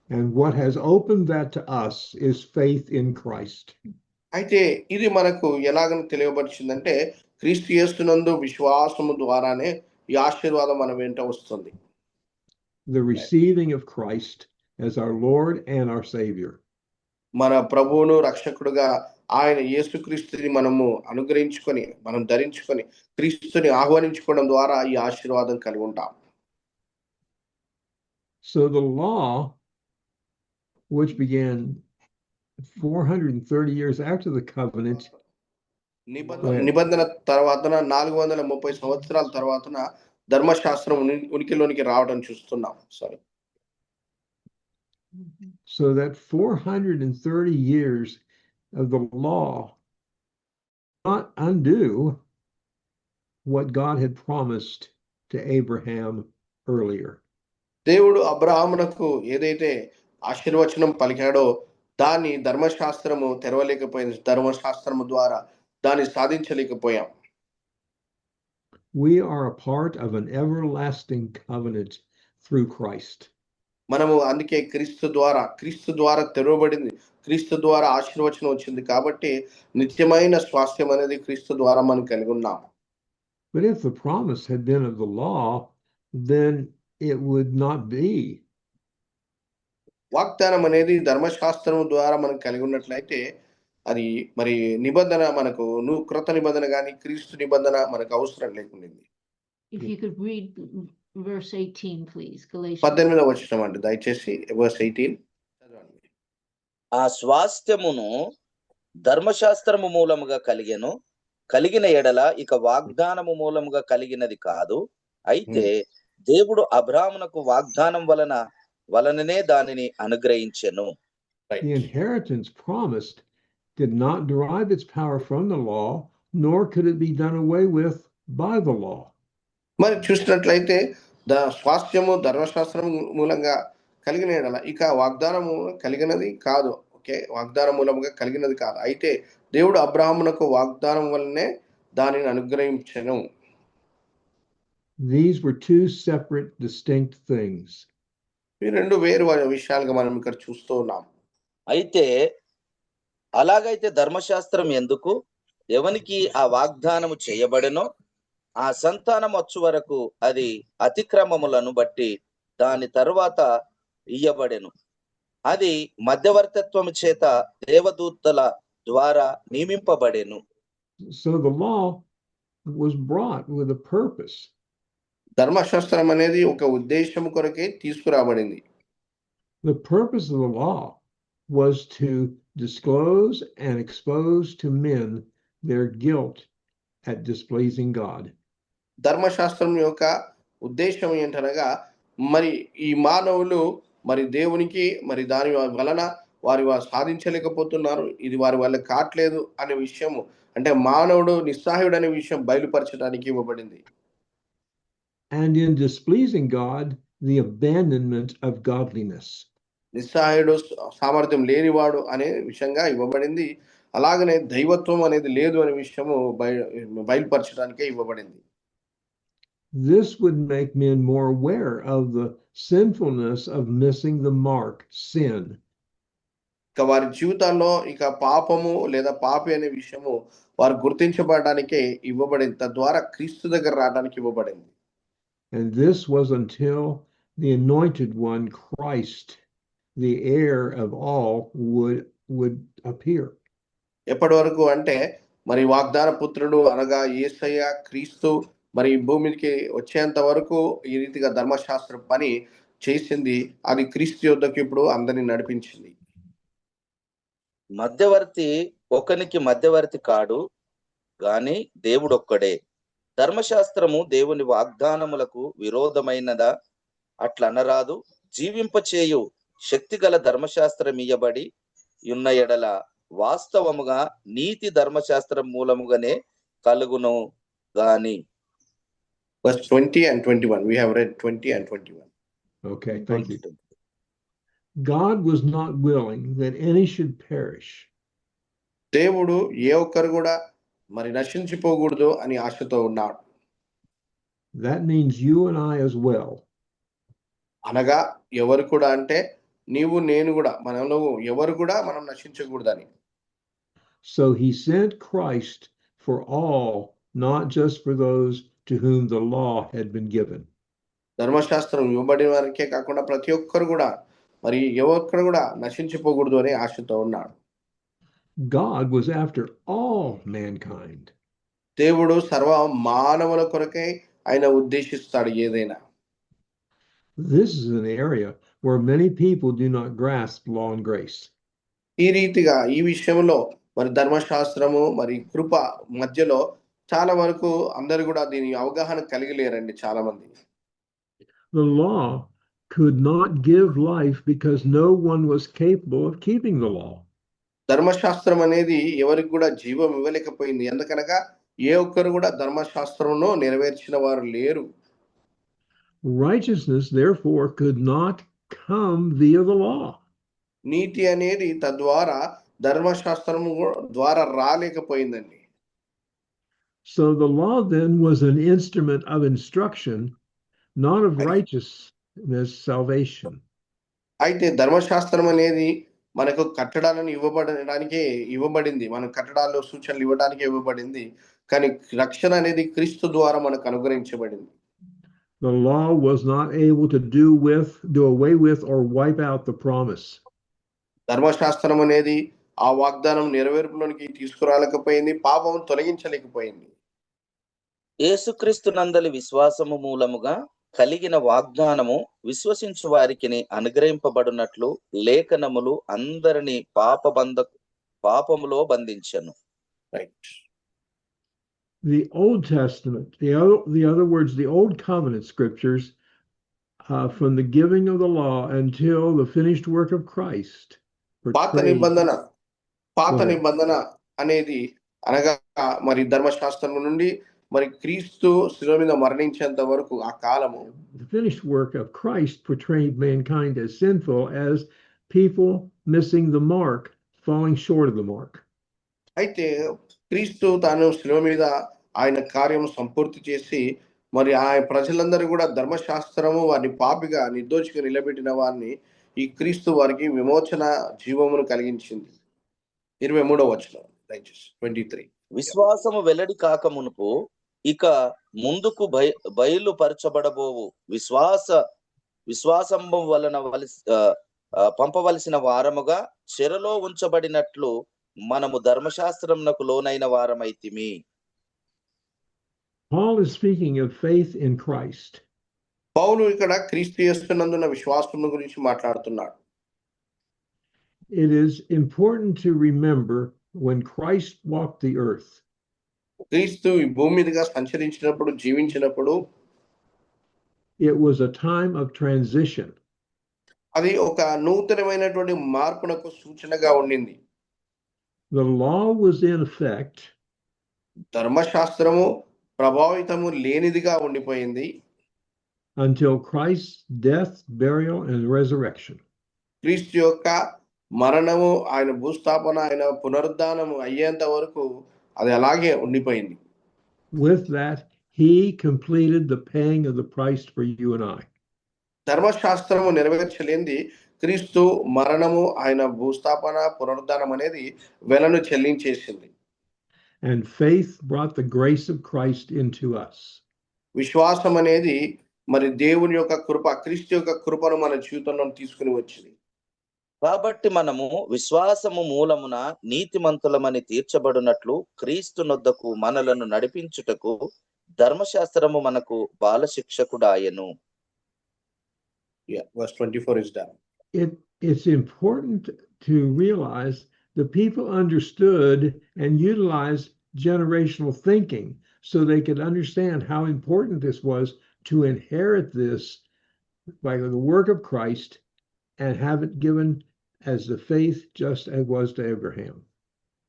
And what has opened that to us is faith in Christ. అయితే ఇది మనకు ఎలాగని తెలియబరిచిందంటే క్రీస్తు యేసునందు విశ్వాసము ద్వారానే ఈ ఆశీర్వాదం మన వెంట వస్తుంది. The receiving of Christ as our Lord and our Savior. మన ప్రభువును రక్షకుడుగా ఆయన యేసుక్రీస్తుని మనము అనుగ్రహించుకొని మనం ధరించుకొని క్రీస్తుని ఆహ్వానించుకోవడం ద్వారా ఈ ఆశీర్వాదం కలిగి ఉంటాం. So the law, which began 430 years after the covenant, నిబంధన తర్వాత 430 సంవత్సరాల తర్వాత ధర్మశాస్త్రం ఉనికిలోనికి రావడం చూస్తున్నాం. Sorry. So that 430 years of the law not undo what God had promised to Abraham earlier. దేవుడు అబ్రహామునకు ఏదైతే ఆశీర్వచనం పలికాడో దాన్ని ధర్మశాస్త్రము తెరవలేకపోయింది. ధర్మశాస్త్రము ద్వారా దాన్ని సాధించలేకపోయాం. We are a part of an everlasting covenant through Christ. మనము అందుకే క్రీస్తు ద్వారా తెరవబడింది, క్రీస్తు ద్వారా ఆశీర్వచనం వచ్చింది కాబట్టి నిత్యమైన స్వాస్థ్యం అనేది క్రీస్తు ద్వారా మనం కలిగి ఉన్నాం. But if the promise had been of the law, then it would not be. వాగ్దానం అనేది ధర్మశాస్త్రం ద్వారా మనం కలిగి ఉన్నట్లయితే అది మరి నిబంధన మనకు క్రొత్త నిబంధన కానీ క్రీస్తు నిబంధన మనకు అవసరం లేకుండింది. If you could read verse 18, please, Galatians. 18వ వచనం అండి దయచేసి verse 18 చదవండి. ఆ స్వాస్థ్యమును ధర్మశాస్త్రము మూలముగా కలిగిన ఎడల ఇక వాగ్దానము మూలముగా కలిగినది కాదు. అయితే దేవుడు అబ్రాహామునకు వాగ్దానం వలననే దానిని అనుగ్రహించెను. The inheritance promised did not derive its power from the law, nor could it be done away with by the law. మరి చూసినట్లయితే స్వాస్థ్యము ధర్మశాస్త్రం మూలంగా కలిగిన ఎడల ఇక వాగ్దానము కలిగినది కాదు. ఓకే, వాగ్దానం మూలంగా కలిగినది కాదు. అయితే దేవుడు అబ్రాహామునకు వాగ్దానం వల్లనే దానిని అనుగ్రహించెను. These were two separate, distinct things. ఈ రెండు వేరు విషయాలుగా మనం ఇక్కడ చూస్తూ ఉన్నాం. అయితే అలాగైతే ధర్మశాస్త్రం ఎందుకు ఎవనికి ఆ వాగ్దానము చేయబడెనో ఆ సంతానం వచ్చు వరకు అది అతిక్రమములను బట్టి దాని తరువాత ఇయ్యబడెను. అది మధ్యవర్తిత్వము చేత దేవదూతల ద్వారా నియమింపబడెను. So the law was brought with a purpose. ధర్మశాస్త్రం అనేది ఒక ఉద్దేశం కొరకే తీసుకురాబడింది. The purpose of the law was to disclose and expose to men their guilt at displeasing God. ధర్మశాస్త్రం యొక్క ఉద్దేశం ఏంటనగా మరి ఈ మానవులు మరి దేవునికి మరి దాని వలన వారు సాధించలేకపోతున్నారు, ఇది వారి వల్ల కావట్లేదు అనే విషయము, అంటే మానవుడు నిస్సహాయుడు అనే విషయం బయలుపరచడానికి ఇవ్వబడింది. And in displeasing God, the abandonment of godliness. నిస్సహాయుడు సామర్థ్యం లేనివాడు అనే విషయంగా ఇవ్వబడింది. అలాగనే దైవత్వం అనేది లేదు అనే విషయము బయలుపరచడానికే ఇవ్వబడింది. This would make men more aware of the sinfulness of missing the mark, sin. ఇక వారి జీవితాల్లో ఇక పాపము లేదా పాపి అనే విషయము వారు గుర్తించబడడానికే ఇవ్వబడింది. తద్వారా క్రీస్తు దగ్గర రావడానికి ఇవ్వబడింది. And this was until the anointed one, Christ, the heir of all, would appear. ఎప్పటి వరకు అంటే మరి వాగ్దాన పుత్రుడు అనగా యేసయ్య క్రీస్తు మరి భూమికి వచ్చేంత వరకు ఈ రీతిగా ధర్మశాస్త్రం పని చేసింది. అది క్రీస్తు యొద్దకు ఇప్పుడు అందరిని నడిపించింది. మధ్యవర్తి ఒకనికి మధ్యవర్తి కాడు గాని దేవుడు ఒక్కడే. ధర్మశాస్త్రము దేవుని వాగ్దానములకు విరోధమైనదా? అట్లనరాదు. జీవింపచేయు శక్తిగల ధర్మశాస్త్రం ఇయ్యబడి ఉన్న ఎడల వాస్తవముగా నీతి ధర్మశాస్త్రం మూలముగానే కలుగును గాని. Verse 20 and 21. We have read 20 and 21. Okay, thank you. God was not willing that any should perish. దేవుడు ఏ ఒక్కరు కూడా మరి నశించిపోకూడదు అని ఆశతో ఉన్నాడు. That means you and I as well. అనగా ఎవరు కూడా అంటే నీవు నేను కూడా మనలో ఎవరు కూడా మనం నశించకూడదని. So he sent Christ for all, not just for those to whom the law had been given. ధర్మశాస్త్రం ఇవ్వబడిన వారికే కాకుండా ప్రతి ఒక్కరు కూడా మరి ఎవరు కూడా నశించిపోకూడదు అనే ఆశతో ఉన్నాడు. God was after all mankind. దేవుడు సర్వ మానవుల కొరకై ఆయన ఉద్దేశిస్తాడు ఏదైనా. This is an area where many people do not grasp law and grace. ఈ రీతిగా ఈ విషయంలో మరి ధర్మశాస్త్రము మరి కృప మధ్యలో చాలా వరకు అందరు కూడా దీని అవగాహన కలిగి లేరండి చాలా మంది. The law could not give life because no one was capable of keeping the law. ధర్మశాస్త్రం అనేది ఎవరికి కూడా జీవం ఇవ్వలేకపోయింది. ఎందుకనగా ఏ ఒక్కరు కూడా ధర్మశాస్త్రంను నెరవేర్చిన వారు లేరు. Righteousness, therefore, could not come via the law. నీతి అనేది తద్వారా ధర్మశాస్త్రము ద్వారా రాలేకపోయిందండి. So the law then was an instrument of instruction, not of righteousness, salvation. అయితే ధర్మశాస్త్రం అనేది మనకు కట్టడాలను ఇవ్వబడింది. మన కట్టడాలు సూచనలు ఇవ్వడానికి ఇవ్వబడింది. కానీ రక్షణ అనేది క్రీస్తు ద్వారా మనకు అనుగ్రహించబడింది. The law was not able to do away with or wipe out the promise. ధర్మశాస్త్రం అనేది ఆ వాగ్దానం నెరవేర్పులోనికి తీసుకురాలేకపోయింది, పాపం తొలగించలేకపోయింది. యేసుక్రీస్తు నందలి విశ్వాసము మూలముగా కలిగిన వాగ్దానము విశ్వసించు వారికి అనుగ్రహింపబడినట్లు లేఖనములు అందరినీ పాపములో బంధించెను. Right. The Old Testament, the other words, the Old Covenant scriptures, from the giving of the law until the finished work of Christ. పాత నిబంధన అనేది అనగా మరి ధర్మశాస్త్రం నుండి మరి క్రీస్తు శిలువ మీద మరణించేంత వరకు ఆ కాలము. The finished work of Christ portrayed mankind as sinful, as people missing the mark, falling short of the mark. అయితే క్రీస్తు తాను శిలువ మీద ఆయన కార్యం సంపూర్తి చేసి మరి ఆ ప్రజలందరూ కూడా ధర్మశాస్త్రము వారిని పాపిగా నిర్దోషిగా నిలబెట్టిన వారిని ఈ క్రీస్తు వారికి విమోచన జీవమును కలిగించింది. 23వ వచనం దయచేసి 23. విశ్వాసము వెల్లడి కాక మునుపు ఇక ముందుకు బయలుపరచబడబోవు విశ్వాసంబు వలన పంపవలసిన వారముగా చెరలో ఉంచబడినట్లు మనము ధర్మశాస్త్రమునకు లోనైన వారమైతిమి. Paul is speaking of faith in Christ. పౌలు ఇక్కడ క్రీస్తు యేసునందున్న విశ్వాసము గురించి మాట్లాడుతున్నాడు. It is important to remember when Christ walked the earth. క్రీస్తు ఈ భూమి మీదుగా సంచరించినప్పుడు జీవించినప్పుడు it was a time of transition. అది ఒక నూతనమైనటువంటి మార్పునకు సూచనగా ఉండింది. The law was in effect. ధర్మశాస్త్రము ప్రభావితము లేనిదిగా ఉండిపోయింది. Until Christ's death, burial, and resurrection. క్రీస్తు యొక్క మరణము, ఆయన భూస్థాపన, ఆయన పునరుద్ధానము అయ్యేంత వరకు అది అలాగే ఉండిపోయింది. With that, he completed the paying of the price for you and I. ధర్మశాస్త్రము నెరవేర్చలేంది క్రీస్తు మరణము, ఆయన భూస్థాపన, పునరుద్ధానం అనేది వెలను చెల్లించేసింది. And faith brought the grace of Christ into us. విశ్వాసం అనేది మరి దేవుని యొక్క కృప, క్రీస్తు యొక్క కృపను మన జీవితంలో తీసుకుని వచ్చింది. కాబట్టి మనము విశ్వాసము మూలమున నీతిమంతులమని తీర్చబడినట్లు క్రీస్తు నొద్దకు మనలను నడిపించుటకు ధర్మశాస్త్రము మనకు బాల శిక్షకుడాయెను. Verse 24 is done. It's important to realize the people understood and utilized generational thinking so they could understand how important this was to inherit this by the work of Christ and have it given as the faith just as was to Abraham.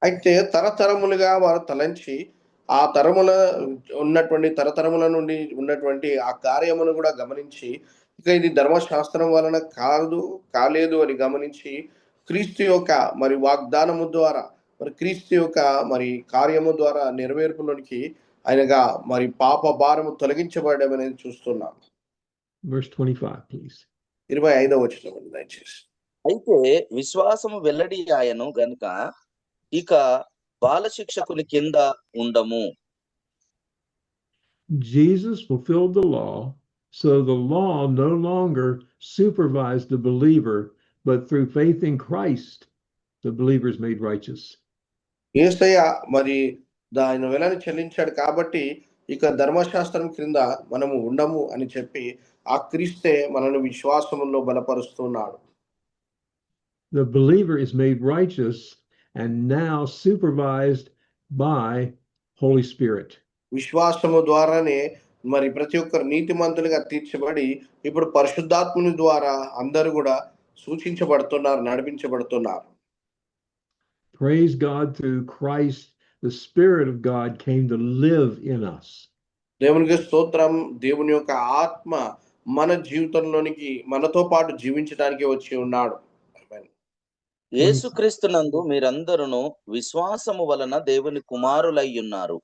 అయితే తరతరములుగా వారు తలంచి ఆ తరతరముల నుండి ఉన్నటువంటి ఆ కార్యమును కూడా గమనించి ఇక ఇది ధర్మశాస్త్రం వలన కాలేదు అని గమనించి క్రీస్తు యొక్క మరి వాగ్దానము ద్వారా మరి క్రీస్తు యొక్క మరి కార్యము ద్వారా నెరవేర్పులోనికి ఆయనగా మరి పాప భారము తొలగించబడడం అనేది చూస్తున్నాం. Verse 25, please. 25వ వచనం అండి దయచేసి. అయితే విశ్వాసము వెల్లడి ఆయను గనుక ఇక బాలశిక్షకుని కింద ఉండము. Jesus fulfilled the law, so the law no longer supervised the believer, but through faith in Christ, the believer is made righteous. యేసయ్య మరి ఆయన వెలని చెల్లించాడు కాబట్టి ఇక ధర్మశాస్త్రం క్రింద మనము ఉండము అని చెప్పి ఆ క్రీస్తే మనను విశ్వాసములో బలపరుస్తున్నాడు. The believer is made righteous and now supervised by Holy Spirit. విశ్వాసము ద్వారానే మరి ప్రతి ఒక్కరు నీతిమంతులుగా తీర్చబడి ఇప్పుడు పరిశుద్ధాత్ముని ద్వారా అందరూ కూడా సూచించబడుతున్నారు, నడిపించబడుతున్నారు. Praise God, through Christ, the Spirit of God came to live in us. దేవునికి స్తోత్రం. దేవుని యొక్క ఆత్మ మన జీవితంలోనికి మనతో పాటు జీవించడానికి వచ్చి ఉన్నాడు. యేసుక్రీస్తునందు మీరందరూ విశ్వాసము వలన దేవుని కుమారులై ఉన్నారు.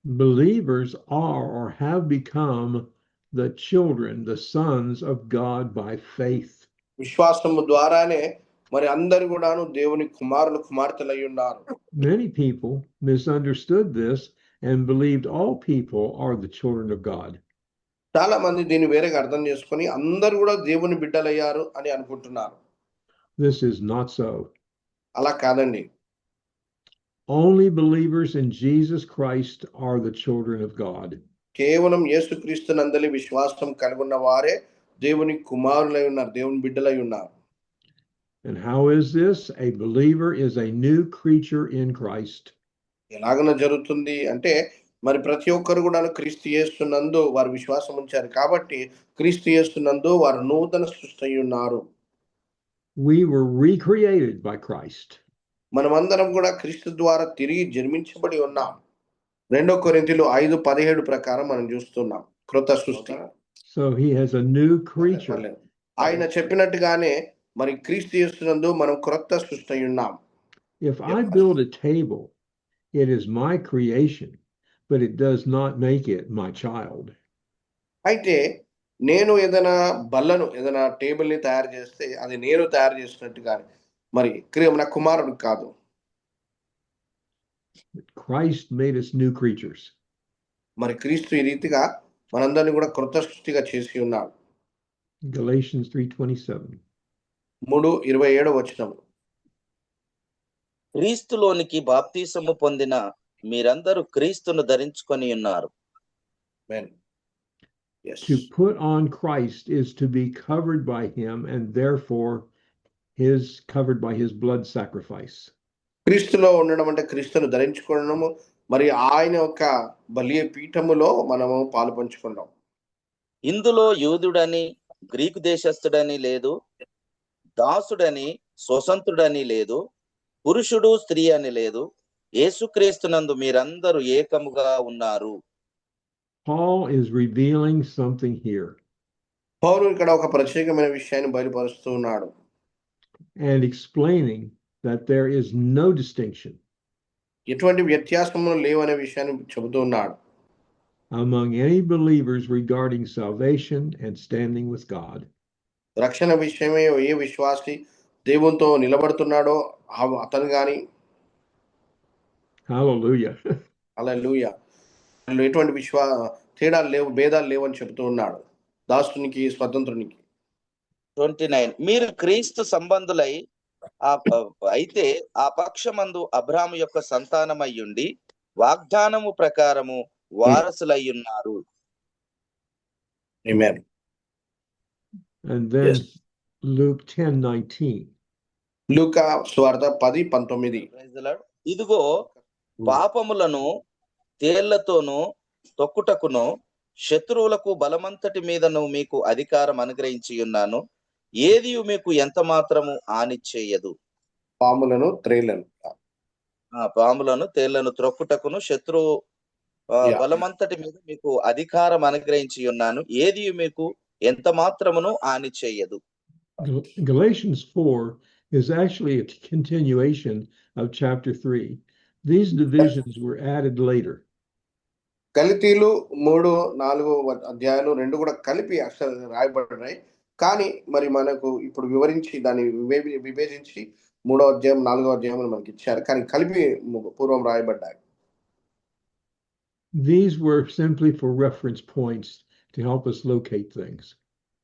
Believers are or have become the children, the sons of God by faith. విశ్వాసము ద్వారానే మరి అందరు కూడాను దేవుని కుమారులు కుమార్తెలై ఉన్నారు. Many people misunderstood this and believed all people are the children of God. చాలా మంది దీన్ని వేరేగా అర్థం చేసుకొని అందరు కూడా దేవుని బిడ్డలయ్యారు అని అనుకుంటున్నారు. This is not so. అలా కాదండి. Only believers in Jesus Christ are the children of God. కేవలం యేసుక్రీస్తునందలి విశ్వాసం కలిగిన వారే దేవుని కుమారులై ఉన్నారు, దేవుని బిడ్డలై ఉన్నారు. And how is this? A believer is a new creature in Christ. ఎలాగన జరుగుతుంది అంటే మరి ప్రతి ఒక్కరు కూడా క్రీస్తు యేసునందు వారు విశ్వాసం ఉంచారు కాబట్టి క్రీస్తు యేసునందు వారు నూతన సృష్టి అయి ఉన్నారు. We were recreated by Christ. మనమందరం కూడా క్రీస్తు ద్వారా తిరిగి జన్మించబడి ఉన్నాం. 2 కొరింథీయులు 5:17 ప్రకారం మనం చూస్తున్నాం కృత సృష్టి. So he has a new creature. ఆయన చెప్పినట్టుగానే మరి క్రీస్తు యేసునందు మనం క్రొత్త సృష్టి అయి ఉన్నాం. If I build a table, it is my creation, but it does not make it my child. అయితే నేను ఏదైనా బల్లను ఏదైనా టేబుల్ని తయారు చేస్తే అది నేను తయారు చేసినట్టుగా మరి నా కుమారుడు కాదు. Christ made us new creatures. మరి క్రీస్తు ఈ రీతిగా మనందరినీ కూడా క్రొత్త సృష్టిగా చేసి ఉన్నాడు. Galatians 3:27. 3:27 వచనం. క్రీస్తులోనికి బాప్తీసము పొందిన మీరందరూ క్రీస్తును ధరించుకొని ఉన్నారు. Amen. Yes. To put on Christ is to be covered by him and therefore covered by his blood sacrifice. క్రీస్తులో ఉండడం అంటే క్రీస్తును ధరించుకోవడము, మరి ఆయన యొక్క బలియ పీఠములో మనము పాలు పంచుకున్నాం. ఇందులో యూదుడని గ్రీకు దేశస్థుడని లేదు, దాసుడని స్వతంత్రుడని లేదు, పురుషుడు స్త్రీ అని లేదు, యేసుక్రీస్తునందు మీరందరూ ఏకముగా ఉన్నారు. Paul is revealing something here. పౌలు ఇక్కడ ఒక ప్రత్యేకమైన విషయాన్ని బయలుపరుస్తూ ఉన్నాడు. And explaining that there is no distinction ఎటువంటి వ్యత్యాసములు లేవనే విషయాన్ని చెబుతూ ఉన్నాడు. among any believers regarding salvation and standing with God. రక్షణ విషయమే ఏ విశ్వాసి దేవునితో నిలబడుతున్నాడో అతను గాని Hallelujah. హల్లెలూయా ఎటువంటి తేడాలు లేవు, భేదాలు లేవు అని చెబుతూ ఉన్నాడు దాసునికి స్వతంత్రునికి. 29 మీరు క్రీస్తు సంబంధులై అయితే ఆ పక్షమందు అబ్రాహాము యొక్క సంతానమై ఉండి వాగ్దానము ప్రకారము వారసులై ఉన్నారు. Amen. And then Yes. Luke 10:19. లూకా సువార్త 10:19. Praise the Lord. ఇదిగో పాపములను తేళ్లతోనూ తొక్కుటకును శత్రువులకు బలమంతటి మీదను మీకు అధికారం అనుగ్రహించి ఉన్నాను, ఏది మీకు ఎంత మాత్రము హాని చేయదు. పాములను త్రేళ్లను పాములను తేళ్లను త్రొక్కుటకును శత్రువు బలమంతటి మీద మీకు అధికారం అనుగ్రహించి ఉన్నాను, ఏది మీకు ఎంత మాత్రమును హాని చేయదు. Galatians 4 is actually a continuation of chapter 3, These divisions were added later. గలితీలు 3, 4 అధ్యాయాలు 2 కూడా కలిపి రాయబడినాయి. కానీ మరి మనకు ఇప్పుడు వివరించి దాన్ని విభేజించి 3వ అధ్యాయం 4వ అధ్యాయం మనకి ఇచ్చారు. కానీ కలిపి పూర్వం రాయబడ్డాయి. These were simply for reference points to help us locate things.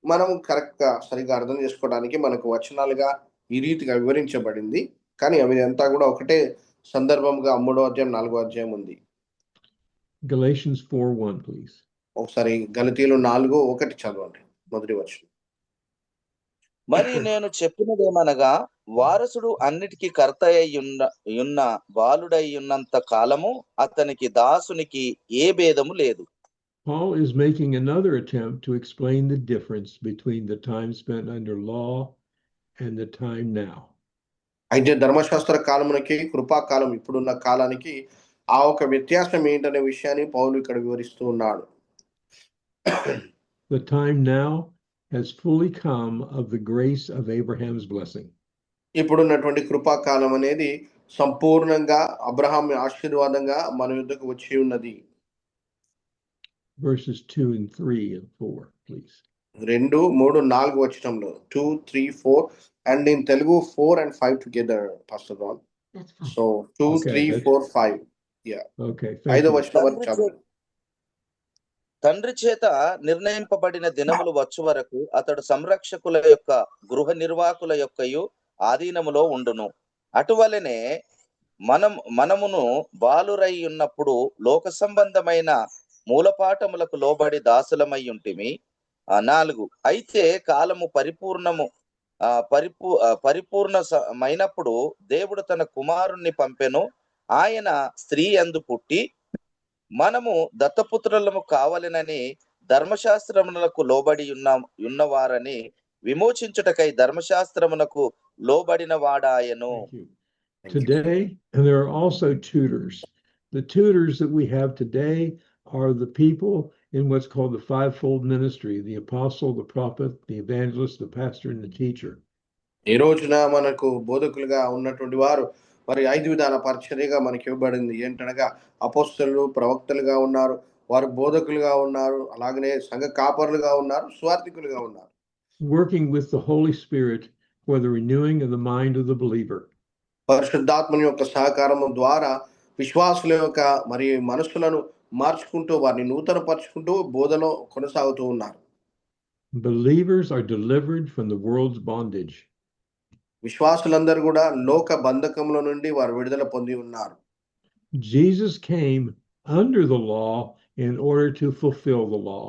మనం కరెక్ట్ గా సరిగా అర్థం చేసుకోవడానికి మనకు వచనాలుగా ఈ రీతిగా వివరించబడింది. కానీ అవి అంతా కూడా ఒకటే సందర్భంగా 3వ అధ్యాయం 4వ అధ్యాయం ఉంది. Galatians 4:1, please. ఒకసారి గలతీలు 4:1 చదవండి, మొదటి వచనం. మరి నేను చెప్పినదేమనగా వారసుడు అన్నిటికీ కర్త ఉన్న బాలుడై ఉన్నంత కాలము అతనికి దాసునికి ఏ భేదము లేదు. Paul is making another attempt to explain the difference between the time spent under law and the time now. అయితే ధర్మశాస్త్ర కాలమునకి కృపాకాలం ఇప్పుడున్న కాలానికి ఆ ఒక వ్యత్యాసం ఏంటనే విషయాన్ని పౌలు ఇక్కడ వివరిస్తూ ఉన్నాడు. The time now has fully come of the grace of Abraham's blessing. ఇప్పుడున్నటువంటి కృపాకాలం అనేది సంపూర్ణంగా అబ్రహాం ఆశీర్వాదంగా మన యుద్ధకు వచ్చి ఉన్నది. Verses 2 and 3 and 4, please. 2, 3, 4 వచనంలో 2, 3, 4 and in Telugu 4 and 5 together, Pastor Ron. That's fine. So 2, Okay, 3, 4, 5. Okay, thank ఐదో you. వచనం వరకు చదవండి. తండ్రి చేత నిర్ణయింపబడిన దినములు వచ్చు వరకు అతడు సంరక్షకుల యొక్క గృహ నిర్వాహకుల యొక్కయు ఆధీనములో ఉండును. అటువలనే మనమును బాలురై ఉన్నప్పుడు లోక సంబంధమైన మూలపాఠములకు లోబడి దాసులమై ఉంటిమి. 4 అయితే కాలము పరిపూర్ణమైనప్పుడు దేవుడు తన కుమారుణ్ణి పంపెను. ఆయన స్త్రీ యందు పుట్టి మనము దత్తపుత్రులము కావాలనని ధర్మశాస్త్రమునకు లోబడి ఉన్నవారని విమోచించుటకై ధర్మశాస్త్రమునకు లోబడిన వాడాయను. Today, there are also tutors. The tutors that we have today are the people in what's called the fivefold ministry: the apostle, the prophet, the evangelist, the pastor, and the teacher. ఈ రోజున మనకు బోధకులుగా ఉన్నటువంటి వారు మరి 5 విధాల పరిచర్యగా మనకి ఇవ్వబడింది. ఏంటనగా అపోస్తలులు, ప్రవక్తలుగా ఉన్నారు, వారు బోధకులుగా ఉన్నారు, అలాగనే సంఘ కాపరులుగా ఉన్నారు, స్వార్థికులుగా ఉన్నారు. Working with the Holy Spirit for the renewing of the mind of the believer. పరిశుద్ధాత్మని యొక్క సహకారము ద్వారా విశ్వాసుల యొక్క మరి మనసులను మార్చుకుంటూ వారిని నూతనపరుచుకుంటూ బోధలో కొనసాగుతూ ఉన్నారు. Believers are delivered from the world's bondage. విశ్వాసులందరూ కూడా లోక బంధకముల నుండి వారు విడుదల పొంది ఉన్నారు. Jesus came under the law in order to fulfill the law.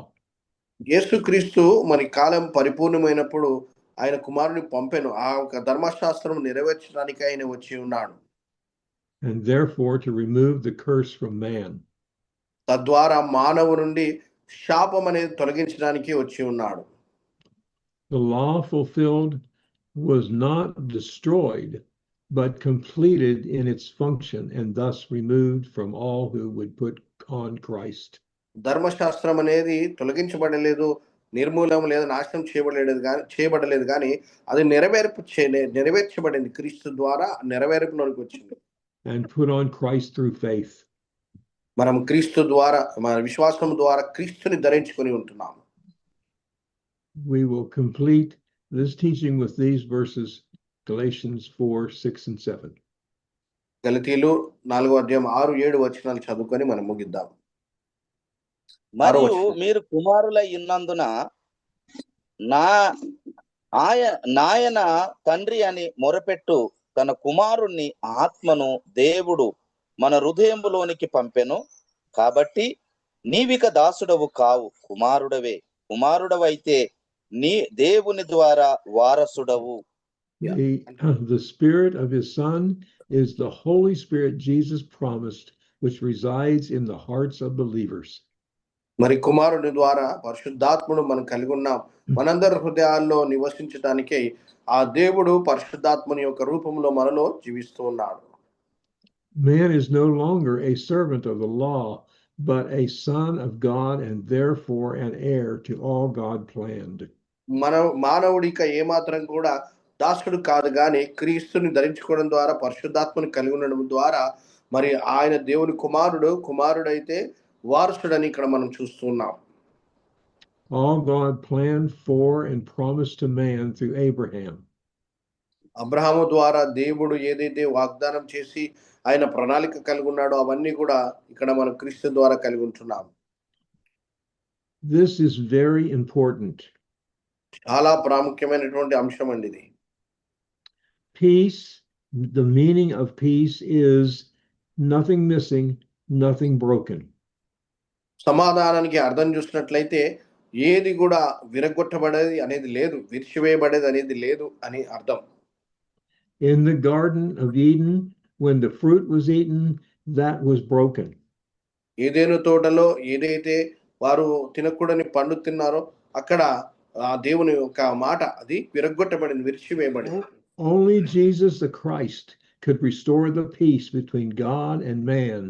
యేసుక్రీస్తు మరి కాలం పరిపూర్ణమైనప్పుడు ఆయన కుమారుని పంపెను. ఆ ఒక ధర్మశాస్త్రం నెరవేర్చడానికి ఆయన వచ్చి ఉన్నాడు. And therefore to remove the curse from man. తద్వారా మానవు నుండి శాపం అనేది తొలగించడానికి వచ్చి ఉన్నాడు. The law fulfilled was not destroyed, but completed in its function and thus removed from all who would put on Christ. ధర్మశాస్త్రం అనేది తొలగించబడలేదు, నిర్మూలం లేదా నాశనం చేయబడలేదు కానీ అది నెరవేర్చబడింది క్రీస్తు ద్వారా నెరవేర్పులోకి వచ్చింది. And put on Christ through faith. మనం క్రీస్తు ద్వారా మన విశ్వాసం ద్వారా క్రీస్తుని ధరించుకొని ఉంటున్నాం. We will complete this teaching with these verses, Galatians 4, 6, and 7. గలతీలు 4వ అధ్యాయం 6, 7 వచనాలు చదువుకొని మనం ముగిద్దాం. మరియు మీరు కుమారులై ఉన్నందున నాయన తండ్రి అని మొరపెట్టు తన కుమారుణ్ణి ఆత్మను దేవుడు మన హృదయములోనికి పంపెను. కాబట్టి నీవిక దాసుడవు కావు, కుమారుడవే. కుమారుడవైతే నీ దేవుని ద్వారా వారసుడవు. The spirit of his son is the Holy Spirit Jesus promised, which resides in the hearts of believers. మరి కుమారుని ద్వారా పరిశుద్ధాత్ముడు మనం కలిగి ఉన్నాం. మనందరి హృదయాల్లో నివసించడానికే ఆ దేవుడు పరిశుద్ధాత్మని యొక్క రూపంలో మనలో జీవిస్తూ ఉన్నాడు. Man is no longer a servant of the law, but a son of God and therefore an heir to all God planned. మానవుడిక ఏమాత్రం కూడా దాసుడు కాదు కానీ క్రీస్తుని ధరించుకోవడం ద్వారా పరిశుద్ధాత్మని కలిగి ఉండడం ద్వారా మరి ఆయన దేవుని కుమారుడైతే వారసుడని ఇక్కడ మనం చూస్తున్నాం. All God planned for and promised to man through Abraham. Abraham ద్వారా దేవుడు ఏదైతే వాగ్దానం చేసి ఆయన ప్రణాళిక కలిగి ఉన్నాడో అవన్నీ కూడా ఇక్కడ మనం క్రీస్తు ద్వారా కలిగి ఉంటున్నాం. This is very important. చాలా ప్రాముఖ్యమైనటువంటి అంశం అండి ఇది. Peace, the meaning of peace is nothing missing, nothing broken. సమాధానానికి అర్థం చూసినట్లయితే ఏది కూడా విరగొట్టబడేది అనేది లేదు, విరిచివేయబడేది అనేది లేదు అని అర్థం. In the Garden of Eden, when the fruit was eaten, that was broken. Eden తోటలో ఏదైతే వారు తినకూడని పండు తిన్నారో అక్కడ ఆ దేవుని యొక్క మాట అది విరగొట్టబడింది, విరిచివేయబడింది. Only Jesus the Christ could restore the peace between God and man.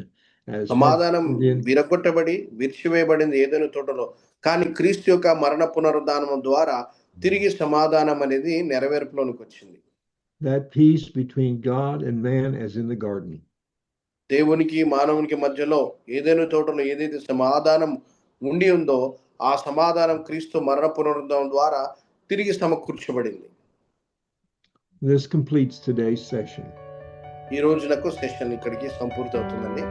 సమాధానం విరగొట్టబడి విరిచివేయబడింది ఏదేను తోటలో, కానీ క్రీస్తు యొక్క మరణ పునరుద్ధానం ద్వారా తిరిగి సమాధానం అనేది నెరవేర్పులోనికి వచ్చింది. That peace between God and man as in the garden. దేవునికి మానవునికి మధ్యలో ఏదేను తోటలో ఏదైతే సమాధానం ఉండి ఉందో ఆ సమాధానం క్రీస్తు మరణ పునరుద్ధానం ద్వారా తిరిగి సమకూర్చబడింది. This completes today's session. ఈ రోజునకు సెషన్ ఇక్కడికి సంపూర్తి అవుతుందండి.